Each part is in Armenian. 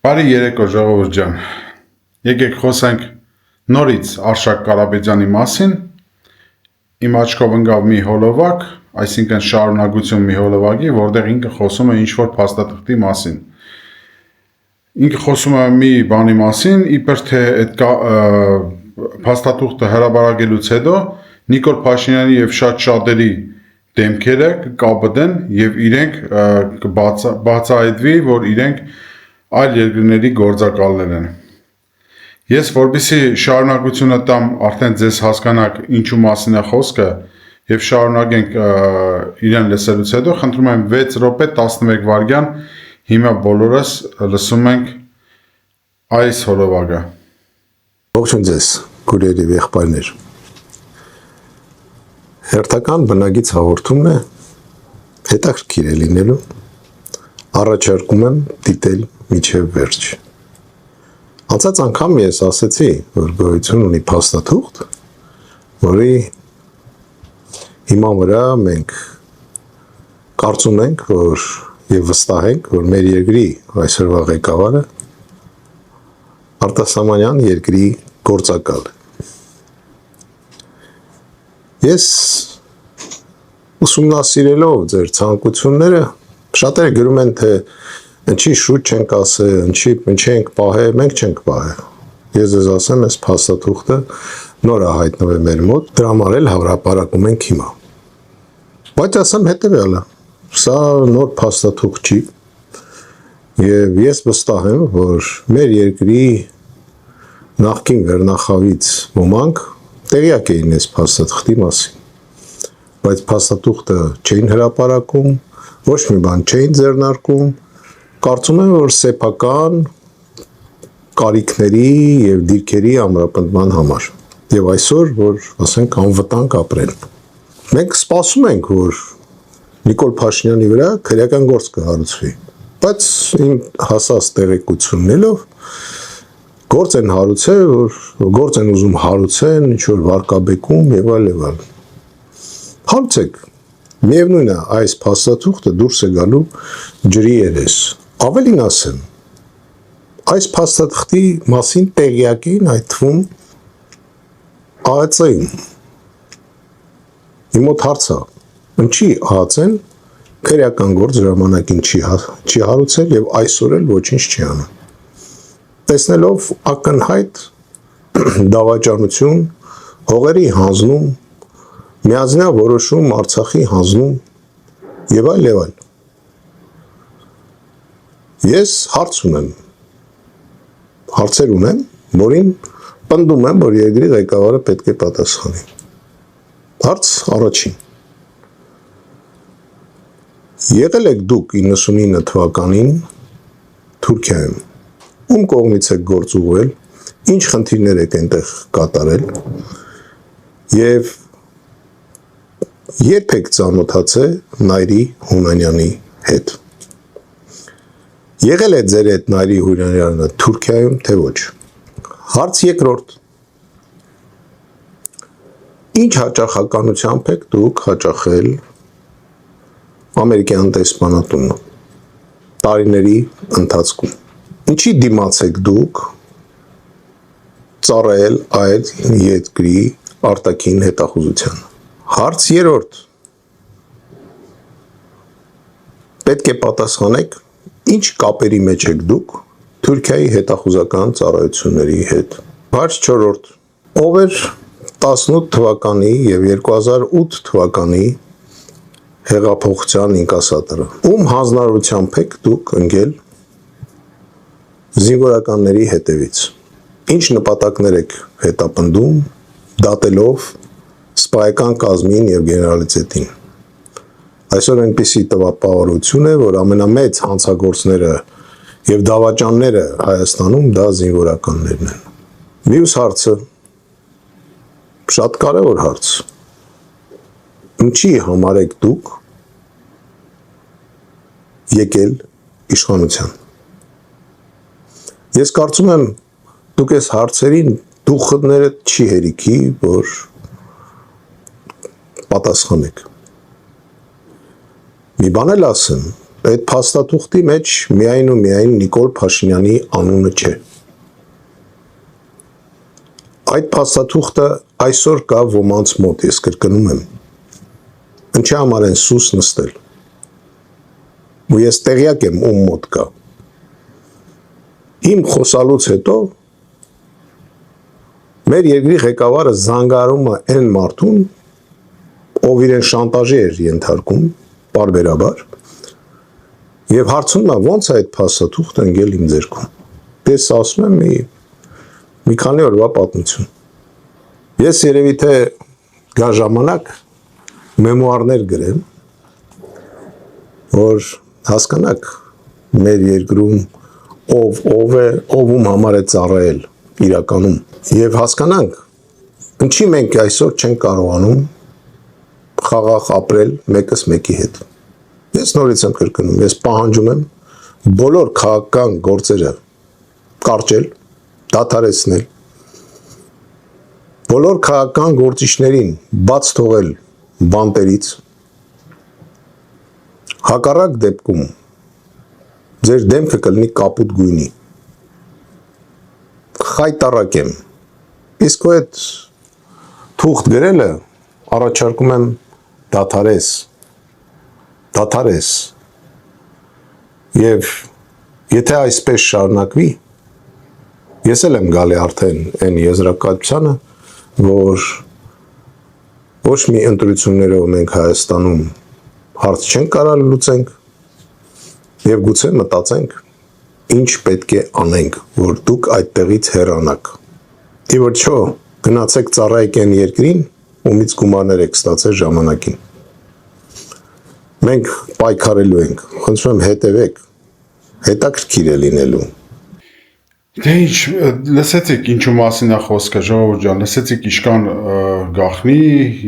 Բարի երեկո ժողովուրդ ջան, եկեք խոսենք նորից Արշակ Կարապետյանի մասին, իմ աչքով ընկավ մի հոլովակ, այսինքն շարունակություն մի հոլովակի, որտեղ ինքը խոսում է ինչ-որ փաստաթղթի մասին, ինքը խոսում է մի բանի մասին, իբր թե այդ փաստաթուղթը հրապարակելուց հետո Նիկոլ Փաշինյանի և շատ շատերի դեմքերը կկապվեն և իրենք կբացահայտվի, որ իրենք այլ երկրների գործակալներ են։ Ես որպեսզի շարունակությունը տամ, արդեն ձեզ հասկանաք ինչու մասին է խոսքը և շարունակենք իրեն լսելուց հետո, խնդրում եմ 6 րոպե 11 վայրկյան, հիմա բոլորս լսում ենք այս հոլովակը։ Ողջույն ձեզ, քույրեր և եղբայրներ։ Հերթական բնագիծ հաղորդումն է, հետաքրքիր է լինելու, առաջարկում եմ դիտել մինչև վերջ։ Անցած անգամ ես ասեցի, որ գոյություն ունի փաստաթուղթ, որի հիման վրա մենք կարծում ենք, որ և վստահ ենք, որ մեր երկրի այսօրվա ղեկավարը արտասահմանյան երկրի գործակալ է։ Ես ուսումնասիրելով ձեր ցանկությունները, շատերը գրում են, թե ինչի շուտ չենք ասել, չենք պահել, մենք չենք պահել։ Ես ձեզ ասեմ, այս փաստաթուղթը նոր է հայտնվել մեր մոտ, դրա համար էլ հրապարակում ենք հիմա։ Բայց ասեմ հետևյալը, սա նոր փաստաթուղթ չի, և ես վստահ եմ, որ մեր երկրի նախկին վերնախավից ոմանք տեղյակ էին այս փաստաթղթի մասին, բայց փաստաթուղթը չէին հրապարակում, ոչ մի բան չէին ձեռնարկում, կարծում եմ, որ սեփական կարիքների և դիրքերի ամրապնդման համար, և այսօր, որ ասենք անվտանգ ապրեն։ Մենք սպասում ենք, որ Նիկոլ Փաշինյանի վրա քրեական գործ կհարուցվի, բայց իմ հասած տեղեկություններով գործ են հարուցել, գործ են ուզում հարուցեն, ինչ-որ վարկաբեկում և այլ և այլ։ Հարուցեք, միևնույն է, այս փաստաթուղթը դուրս է գալու ջրի երես։ Ավելին ասեմ, այս փաստաթղթի մասին տեղյակ էին այդ թվում ԱԱԾ-ում։ Իմ մոտ հարց է, ինչի ԱԱԾ-ն քրեական գործ ժամանակին չի հարուցել և այսօր էլ ոչինչ չի անում։ Տեսնելով ակնհայտ դավաճանություն, հողերի հանձնում, միաձնյա որոշում Արցախի հանձնում և այլ և այլ։ Ես հարցեր ունեմ, որին պնդում եմ, որ երկրի ղեկավարը պետք է պատասխանի։ Հարց առաջին. եղել եք դուք 99 թվականին Թուրքիայում, ում կողմից եք գործ ուղղել, ինչ խնդիրներ եք այնտեղ կատարել և երբ եք ծանոթացել Նայիրի Հունանյանի հետ։ Եղել է ձեր հետ Նայիրի Հունանյանը Թուրքիայում, թե ոչ։ Հարց երկրորդ. ինչ հաճախականությամբ եք դուք հաճախել ամերիկյան դեսպանատունը տարիների ընթացքում։ Ինչի դիմաց եք դուք ծառայել այդ երկրի արտաքին հետախուզությանը։ Հարց երրորդ. պետք է պատասխանեք, ինչ կապերի մեջ եք դուք Թուրքիայի հետախուզական ծառայությունների հետ։ Հարց չորրորդ. ով էր 18 թվականի և 2008 թվականի հեղափոխության ինկասատորը, ում հանձնարարությամբ եք դուք ընկել զինվորականների հետևից, ինչ նպատակներ եք հետապնդում, դատելով սպայական կազմին և գեներալիտետին։ Այսօր այնպիսի տպավորություն է, որ ամենամեծ հանցագործները և դավաճանները Հայաստանում դա զինվորականներն են։ Մյուս հարցը, շատ կարևոր հարց, ինչի համար եք դուք եկել իշխանության։ Ես կարծում եմ, դուք այս հարցերին դուխներդ չի հերիքի, որ պատասխանեք։ Մի բան էլ ասեմ, այդ փաստաթուղթի մեջ միայն ու միայն Նիկոլ Փաշինյանի անունը չէ։ Այդ փաստաթուղթը այսօր կա ոմանց մոտ, ես կրկնում եմ։ Ինչի համար են սուս նստել։ Ու ես տեղյակ եմ ում մոտ կա։ Իմ խոսալուց հետո մեր երկրի ղեկավարը զանգարում է այն մարդուն, ով իրեն շանտաժի էր ենթարկում, պարբերաբար, եւ հարցնում է ո՞նց է այդ փաստաթուղթը ընկել իմ ձեռքում։ Ես ասում եմ մի քանի օրվա պատմություն։ Ես երևի թե գա ժամանակ մեմուարներ գրեմ, որ հասկանաք մեր երկրում ով է, ում համար է ծառայել իրականում եւ հասկանանք ինչի մենք այսօր չենք կարողանում խաղաղ ապրել մեկս մեկի հետ։ Ես նորից եմ կրկնում, ես պահանջում եմ բոլոր քաղաքական գործերը կարճել, դադարեցնել, բոլոր քաղաքական գործիչներին բաց թողել բանտերից, հակառակ դեպքում ձեր դեմքը կլինի կապուտ գույնի։ Խայտառակ եմ։ Իսկ այդ թուղթ գրելը առաջարկում եմ դադարես։ Եվ եթե այսպես շարունակվի, ես էլ եմ գալի արդեն այն եզրակացությանը, որ ոչ մի ընտրություններով մենք Հայաստանում հարց չենք կարող լուծենք եւ գուցե մտածենք ինչ պետք է անենք, որ դուք այդտեղից հեռանաք։ Ի վերջո, գնացեք ծառայեք այն երկրին, ումից գումարներ եք ստացել ժամանակին։ Մենք պայքարելու ենք, խնդրում եմ հետևեք, հետաքրքիր է լինելու։ Դե ինչ, լսեցիք ինչու մասին է խոսքը, ժողովուրդ ջան, լսեցիք իշքան գախնի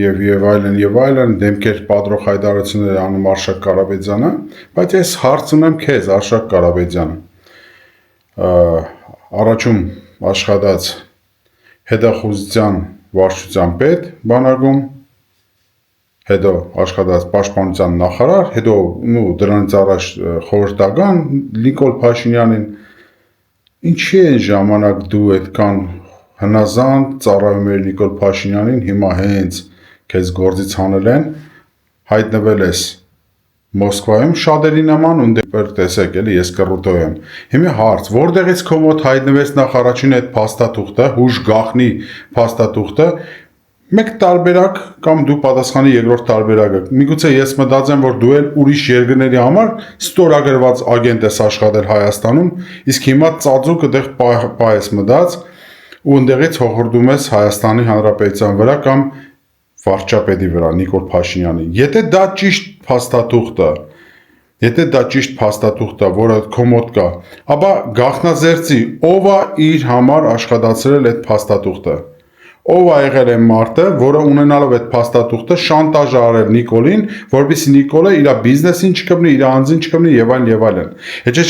եւ այլն, դեմքեր պատրող հայտարարություններ անում Արշակ Կարապետյանը, բայց ես հարց ունեմ քեզ, Արշակ Կարապետյան, առաջում աշխատած հետախուզության վարչության պետ բանակում, հետո աշխատած պաշտպանության նախարար, հետո դրանից առաջ խորհրդական Նիկոլ Փաշինյանին, ինչի է ժամանակ դու այդքան հնազանդ ծառայում էր Նիկոլ Փաշինյանին, հիմա հենց քեզ գործից հանել են, հայտնվել ես Մոսկվայում շատերի նման ու դեպեր տեսեք էլի ես կռուտո եմ։ Հիմա հարց, որտեղից քո մոտ հայտնվեց նախ առաջին այդ փաստաթուղթը, հուշ գախնի փաստաթուղթը, մեկ տարբերակ կամ դու պատասխանի երկրորդ տարբերակը։ Միգուցե ես մտածեմ, որ դու էլ ուրիշ երկրների համար ստորագրված ագենտ ես աշխատել Հայաստանում, իսկ հիմա ծածուկ այդեղ պայես մտած ու ընդեղից հողորդում ես Հայաստանի Հանրապետության վրա կամ վարչապետի վրա Նիկոլ Փաշինյանի։ Եթե դա ճիշտ փաստաթուղթ է, որը քո մոտ կա, ապա գաղտնազերծի ով է իր համար աշխատացրել այդ փաստաթուղթը։ Ով է եղել այն մարդը, որը ունենալով այդ փաստաթուղթը շանտաժ արել Նիկոլին, որպեսզի Նիկոլը իր բիզնեսին չկպնի, իր անձին չկպնի եւ այլն։ Եթե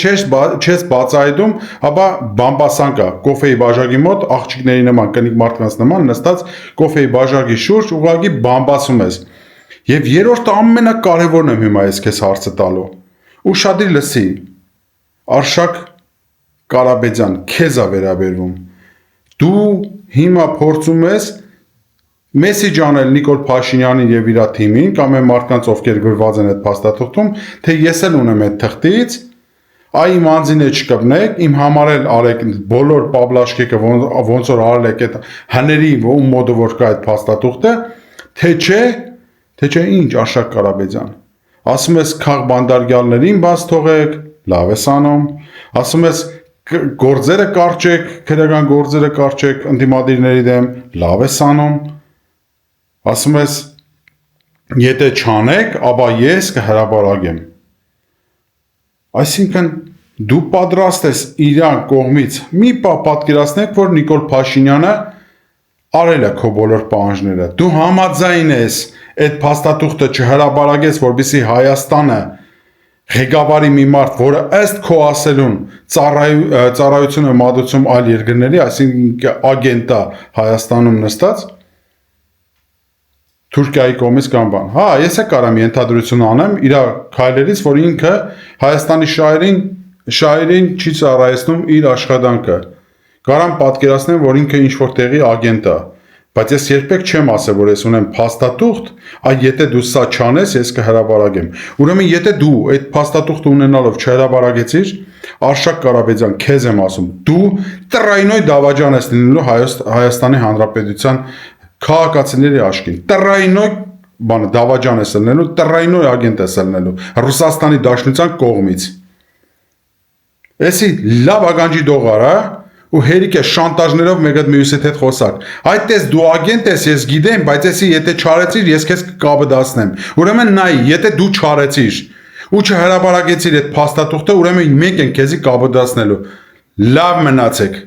չես բացահայտում, ապա բամբասան կա կոֆեի բաժակի մոտ աղջիկների նման, կնիկ մարդկանց նման նստած կոֆեի բաժակի շուրջ ուղղակի բամբասում ես։ Եվ երրորդը ամենակարևորն եմ հիմա ես քեզ հարցը տալու։ Ու շատի լսի։ Արշակ Կարապետյան, քեզ է վերաբերվում։ Դու հիմա փորձում ես մեսիջ անել Նիկոլ Փաշինյանին եւ իր թիմին կամ այն մարդկանց, ովքեր գրված են այդ փաստաթղթում, թե ես էլ ունեմ այդ թղթից, այ իմ անձին է չկպնեք, իմ համար էլ արեք բոլոր պաբլաշկեկը ոնց որ արել եք այդ հների ում մոդը որ կա այդ փաստաթուղթը, թե չէ ինչ Արշակ Կարապետյան։ Ասում ես քաղ բանդարգյալներին բաց թողեք, լավ ես անում, ասում ես գործերը կարճեք, քրեական գործերը կարճեք ընդդիմադիրների դեմ, լավ ես անում, ասում ես եթե չանեք, ապա ես կհրապարակեմ։ Այսինքն դու պատրաստ ես իրան կողմից մի պատկերացնեք, որ Նիկոլ Փաշինյանը արել է քո բոլոր պահանջները։ Դու համաձայն ես այդ փաստաթուղթը չհրապարակես, որպեսզի Հայաստանը ղեկավարի մի մարդ, որը ըստ քո ասելուն ծառայությունը մատուցում այլ երկրների, այսինքն ագենտ է Հայաստանում նստած, Թուրքիայի կողմից կամ բան։ Հա, ես է կարամ ենթադրություն անեմ իր քայլերից, որ ինքը Հայաստանի շահերին չի ծառայեցնում իր աշխատանքը։ Կարամ պատկերացնեմ, որ ինքը ինչ-որ տեղի ագենտ է, բայց ես երբեք չեմ ասել, որ ես ունեմ փաստաթուղթ, այ եթե դու սա չանես, ես կհրաբարագեմ։ Ուրեմն եթե դու այդ փաստաթուղթը ունենալով չհրաբարագեցիր, Արշակ Կարապետյան, քեզ եմ ասում, դու տրայնոյ դավաճան ես լինելու Հայաստանի Հանրապետության քաղաքացիների աշկին, տրայնոյ բանը դավաճան ես լինելու, տրայնոյ ագենտ ես լինելու Ռուսաստանի Դաշնության կողմից։ Էսի լավ ագանջի դողարա ու հերիք է շանտաժներով մեկը մյուսի հետ խոսակ։ Այդ տես դու ագենտ ես, ես գիտեմ, բայց էսի եթե չարեցիր, ես քեզ կկաբդացնեմ։ Ուրեմն նայ, եթե դու չարեցիր ու չհրաբարագեցիր այդ փաստաթուղթը, ուրեմն մենք ենք քեզի կաբդացնելու։ Լավ մնացեք։